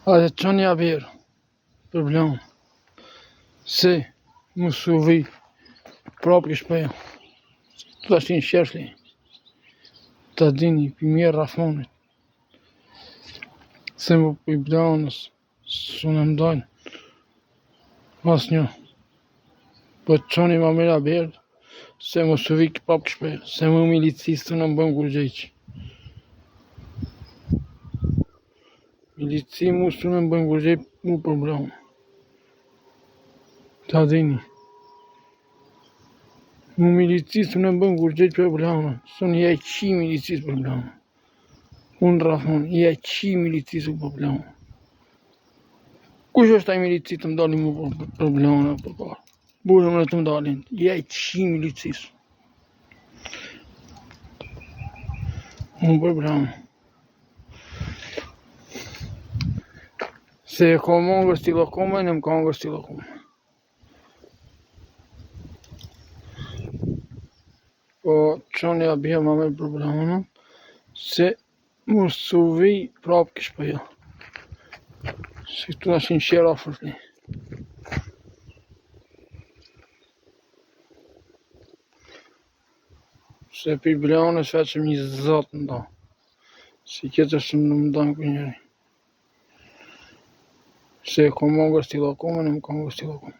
Atë që një abirë, problem, se më suvi, prapë kështë përja, të ashtë një sheshli, të dini, për mirë rafonit, se më për i blanës, së në mdojnë, as një, për që një më mirë abirë, se më suvi, prapë kështë përja, se më milicistë në më bënë gurgjeqë. Milici mu së në më bënë gurgjeqë, mu problem. Ta dini. Mu milicistë në më bënë gurgjeqë problem. Së në jaj qi milicisë problem. Unë rafon, jaj qi milicisë problem. Kush është taj milicisë të më dalin mu problem në përpar? Burë më në të më dalin, jaj qi milicisë. Unë problem. Se e ka mangër stila kome, në më ka mangër stila kome. Po që një abje ma me problemën, se më suvi prapë kështë përja. Se këtu në shenë shera fërli. Se për i bleonës veqëm një zatë nda. Se kjetë është në më danë për njëri. Se e ka mangër stila kome, në më ka mangër stila kome.